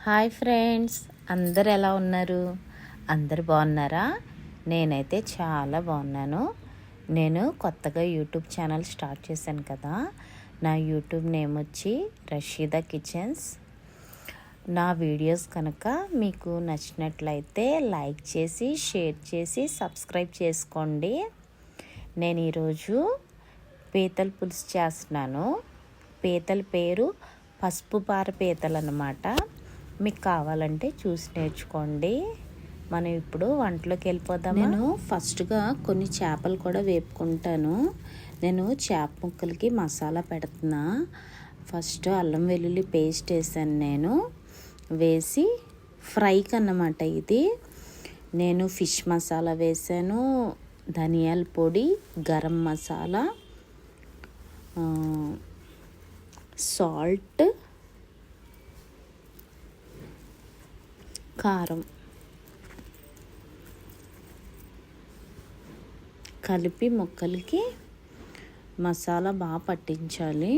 Hi friends, అందరు ఎలా ఉన్నారు? అందరు బాగున్నారా? నేనైతే చాలా బాగున్నాను. నేను కొత్తగా యూట్యూబ్ ఛానల్ స్టార్ట్ చేశాను కదా. నా యూట్యూబ్ నేమ్ వచ్చి రషీదా కిచెన్స్. నా వీడియోస్ కనుక మీకు నచ్చినట్లయితే లైక్ చేసి, షేర్ చేసి, సబ్స్క్రైబ్ చేసుకోండి. నేను ఈరోజు పీతల పులుసు చేస్తున్నాను. పీతల పేరు పసుపు పార పీతలు అన్నమాట. మీకు కావాలంటే చూసి నేర్చుకోండి. మనం ఇప్పుడు వంటలోకి వెళ్ళిపోదాం. నేను ఫస్ట్గా కొన్ని చేపలు కూడా వేపుకుంటాను. నేను చేప ముక్కలకి మసాలా పెడుతున్నా. ఫస్ట్ అల్లం వెల్లుల్లి పేస్ట్ వేసాను. నేను వేసి ఫ్రైకి అన్నమాట. ఇది నేను ఫిష్ మసాలా వేసాను, ధనియాల పొడి, గరం మసాలా, సాల్ట్, కారం కలిపి ముక్కలకి మసాలా బాగా పట్టించాలి.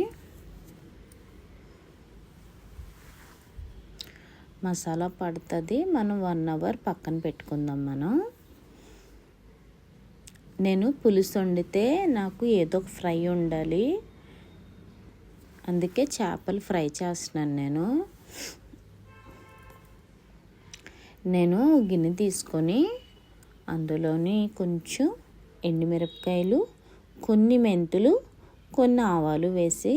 మసాలా పడుతుంది. మనం 1 అవర్ పక్కన పెట్టుకుందాం. నేను పులుసు వండితే నాకు ఏదో ఒక ఫ్రై ఉండాలి. అందుకే చేపలు ఫ్రై చేస్తున్నాను. నేను గిన్నె తీసుకొని అందులోని కొంచెం ఎండుమిరపకాయలు, కొన్ని మెంతులు, కొన్ని ఆవాలు వేసి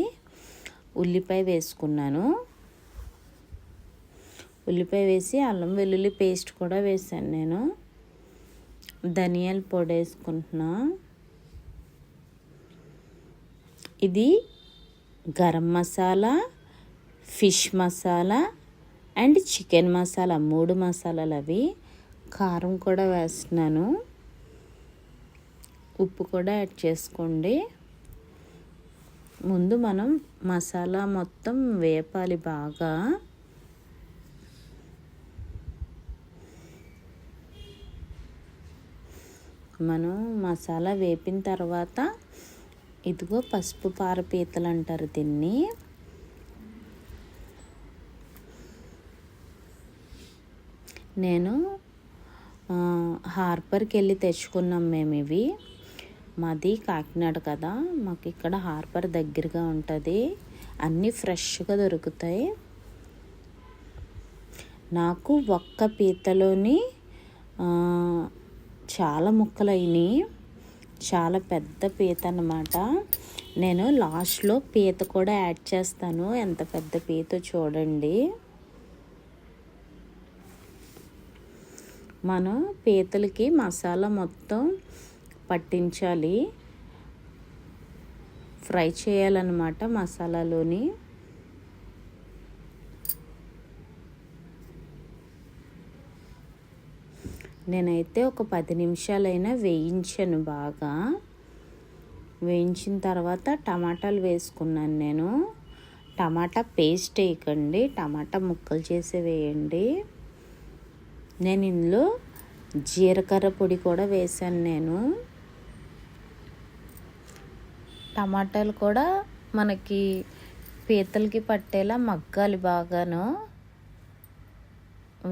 ఉల్లిపాయ వేసుకున్నాను. ఉల్లిపాయ వేసి అల్లం వెల్లుల్లి పేస్ట్ కూడా వేసాను. నేను ధనియాల పొడి వేసుకుంటున్నా. ఇది garam masala, fish masala and chicken masala, 3 మసాలాలు అవి. కారం కూడా వేస్తున్నాను. ఉప్పు కూడా యాడ్ చేసుకోండి. ముందు మనం మసాలా మొత్తం వేపాలి బాగా. మనం మసాలా వేపిన తర్వాత ఇదిగో పసుపు పార పీతలు అంటారు దీన్ని. నేను హార్బర్కి వెళ్ళి తెచ్చుకున్నాం మేము ఇవి. మాది కాకినాడ కదా, మాకు ఇక్కడ హార్బర్ దగ్గరగా ఉంటుంది. అన్నీ ఫ్రెష్గా దొరుకుతాయి. నాకు ఒక్క పీతలోని చాలా ముక్కలు అయినాయి. చాలా పెద్ద పీత అన్నమాట. నేను లాస్ట్లో పీత కూడా యాడ్ చేస్తాను. ఎంత పెద్ద పీత చూడండి. మనం పీతలకి మసాలా మొత్తం పట్టించాలి, ఫ్రై చేయాలన్నమాట మసాలాలోని. నేనైతే ఒక 10 నిమిషాలైనా వేయించాను బాగా. వేయించిన తర్వాత టమాటాలు వేసుకున్నాను. నేను టమాటా పేస్ట్ వేయకండి, టమాటా ముక్కలు చేసి వేయండి. నేను ఇందులో జీలకర్ర పొడి కూడా వేసాను. నేను టమాటాలు కూడా మనకి పీతలకి పట్టేలా మగ్గాలి, బాగాను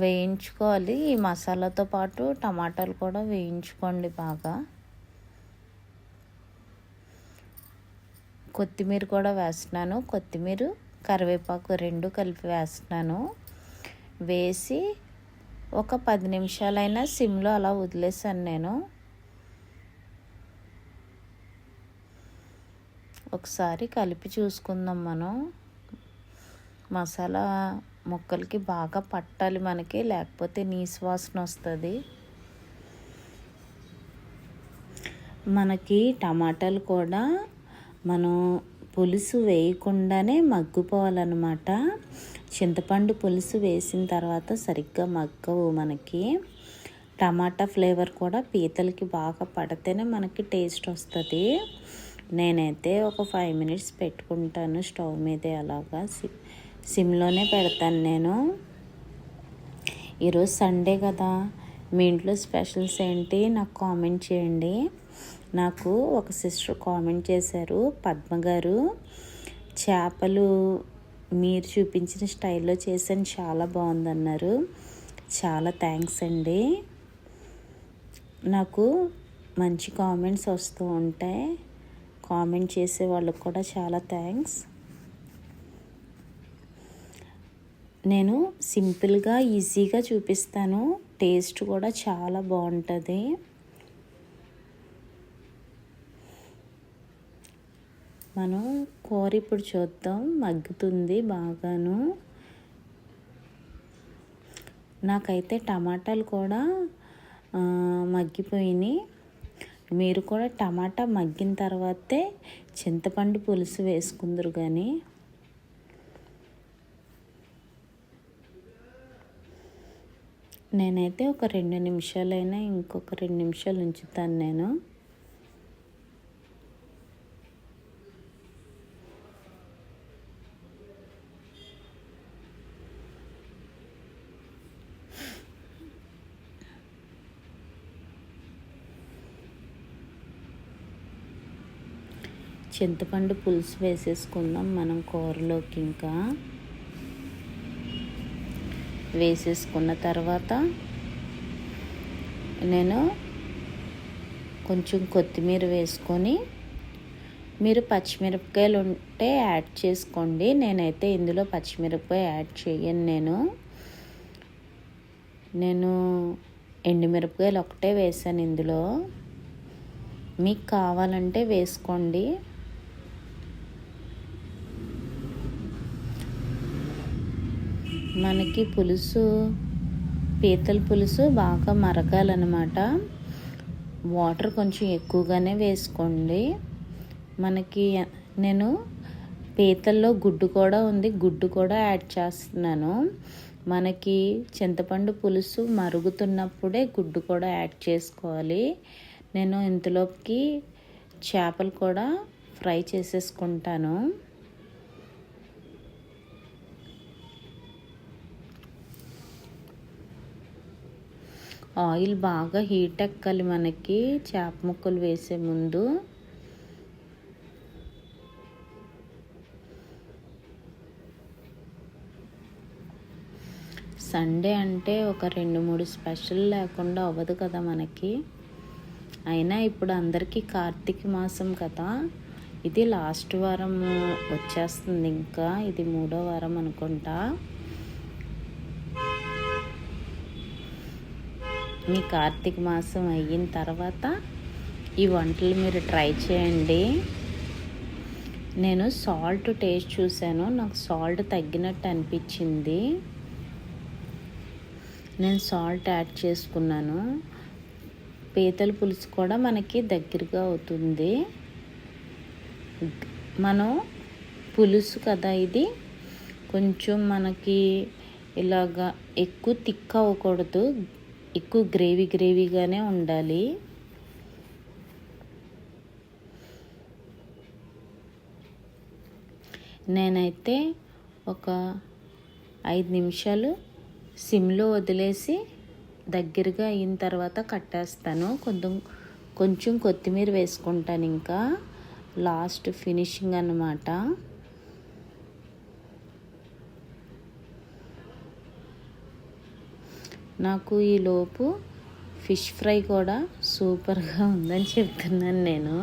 వేయించుకోవాలి. ఈ మసాలాతో పాటు టమాటాలు కూడా వేయించుకోండి బాగా. కొత్తిమీర కూడా వేస్తున్నాను. కొత్తిమీర, కరివేపాకు 2 కలిపి వేస్తున్నాను. వేసి ఒక 10 నిమిషాలైనా సిమ్లో అలా వదిలేసాను. నేను ఒకసారి కలిపి చూసుకుందాం. మనం మసాలా ముక్కలకి బాగా పట్టాలి మనకి, లేకపోతే నీసు వాసన వస్తుంది. మనకి టమాటాలు కూడా మనం పులుసు వేయకుండానే మగ్గిపోవాలన్నమాట. చింతపండు పులుసు వేసిన తర్వాత సరిగ్గా మగ్గవు మనకి. టమాటా ఫ్లేవర్ కూడా పీతలకి బాగా పడితేనే మనకి టేస్ట్ వస్తుంది. నేనైతే ఒక 5 మినిట్స్ పెట్టుకుంటాను స్టవ్ మీదే. అలాగా సిమ్లోనే పెడతాను నేను. ఈరోజు సండే కదా, మీ ఇంట్లో స్పెషల్స్ ఏంటి నాకు కామెంట్ చేయండి. నాకు ఒక సిస్టర్ కామెంట్ చేశారు, పద్మ గారు, చేపలు మీరు చూపించిన స్టైల్లో చేసాను, చాలా బాగుందన్నారు. చాలా థ్యాంక్స్ అండి. నాకు మంచి కామెంట్స్ వస్తూ ఉంటాయి. కామెంట్ చేసే వాళ్ళకు కూడా చాలా థ్యాంక్స్. నేను సింపుల్గా ఈజీగా చూపిస్తాను, టేస్ట్ కూడా చాలా బాగుంటుంది. మనం కూర ఇప్పుడు చూద్దాం, మగ్గుతుంది బాగాను. నాకైతే టమాటాలు కూడా మగ్గిపోయినాయి. మీరు కూడా టమాటా మగ్గిన తర్వాతే చింతపండు పులుసు వేసుకుందరు. కానీ నేనైతే ఒక 2 నిమిషాలైనా ఇంకొక 2 నిమిషాలు ఉంచుతాను నేను. చింతపండు పులుసు వేసేసుకుందాం మనం కూరలోకి. ఇంకా వేసేసుకున్న తర్వాత నేను కొంచెం కొత్తిమీర వేసుకొని, మీరు పచ్చిమిరపకాయలు ఉంటే యాడ్ చేసుకోండి. నేనైతే ఇందులో పచ్చిమిరపకాయ యాడ్ చేయను. నేను ఎండుమిరపకాయలు ఒకటే వేసాను ఇందులో. మీకు కావాలంటే వేసుకోండి. మనకి పులుసు, పీతల పులుసు బాగా మరగాలన్నమాట. వాటర్ కొంచెం ఎక్కువగానే వేసుకోండి. మనకి నేను పీతల్లో గుడ్డు కూడా ఉంది, గుడ్డు కూడా యాడ్ చేస్తున్నాను. మనకి చింతపండు పులుసు మరుగుతున్నప్పుడే గుడ్డు కూడా యాడ్ చేసుకోవాలి. నేను ఇంతలోకి చేపలు కూడా ఫ్రై చేసేసుకుంటాను. ఆయిల్ బాగా హీట్ ఎక్కాలి మనకి చేప ముక్కలు వేసే ముందు. సండే అంటే ఒక 2-3 స్పెషల్ లేకుండా అవ్వదు కదా మనకి. అయినా ఇప్పుడు అందరికీ కార్తీక మాసం కదా, ఇది లాస్ట్ వారం వచ్చేస్తుంది. ఇంకా ఇది 3వ వారం అనుకుంటా. మీ కార్తీక మాసం అయిన తర్వాత ఈ వంటలు మీరు ట్రై చేయండి. నేను సాల్ట్ టేస్ట్ చూశాను, నాకు సాల్ట్ తగ్గినట్టు అనిపించింది. నేను సాల్ట్ యాడ్ చేసుకున్నాను. పీతల పులుసు కూడా మనకి దగ్గరగా అవుతుంది. మనం పులుసు కదా ఇది, కొంచెం మనకి ఇలాగా ఎక్కువ థిక్ అవ్వకూడదు, ఎక్కువ గ్రేవీగానే ఉండాలి. నేనైతే ఒక 5 నిమిషాలు సిమ్లో వదిలేసి దగ్గరగా అయిన తర్వాత కట్టేస్తాను. కొంచెం కొత్తిమీర వేసుకుంటాను. ఇంకా లాస్ట్ ఫినిషింగ్ అన్నమాట. నాకు ఈలోపు ఫిష్ ఫ్రై కూడా సూపర్గా ఉందని చెప్తున్నాను నేను.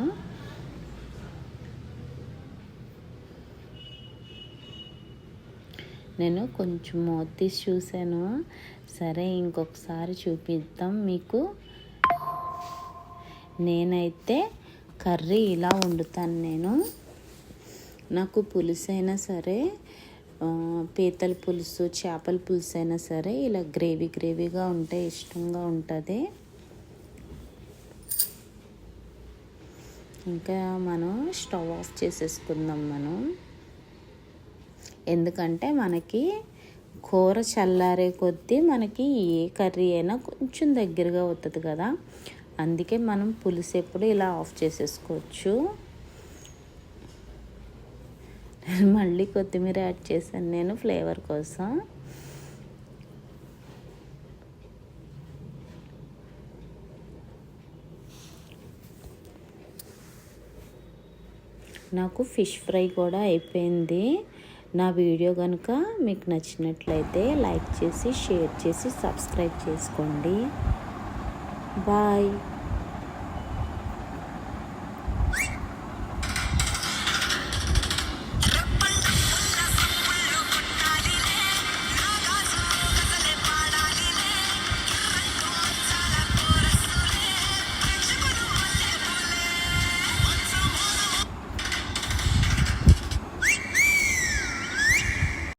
కొంచెం మూత తీసి చూశాను. సరే ఇంకొకసారి చూపిద్దాం మీకు. నేనైతే కర్రీ ఇలా వండుతాను నేను. నాకు పులుసు అయినా సరే, పీతల పులుసు, చేపల పులుసు అయినా సరే ఇలా గ్రేవీగా ఉంటే ఇష్టంగా ఉంటుంది. ఇంకా మనం స్టవ్ ఆఫ్ చేసేసుకుందాం మనం. ఎందుకంటే మనకి కూర చల్లారే కొద్దీ మనకి ఏ కర్రీ అయినా కొంచెం దగ్గరగా అవుతుంది కదా, అందుకే మనం పులుసు ఎప్పుడు ఇలా ఆఫ్ చేసేసుకోవచ్చు. మళ్ళీ కొత్తిమీర యాడ్ చేశాను నేను ఫ్లేవర్ కోసం. నాకు ఫిష్ ఫ్రై కూడా అయిపోయింది. నా వీడియో కనుక మీకు నచ్చినట్లయితే లైక్ చేసి షేర్ చేసి సబ్స్క్రైబ్ చేసుకోండి. బాయ్.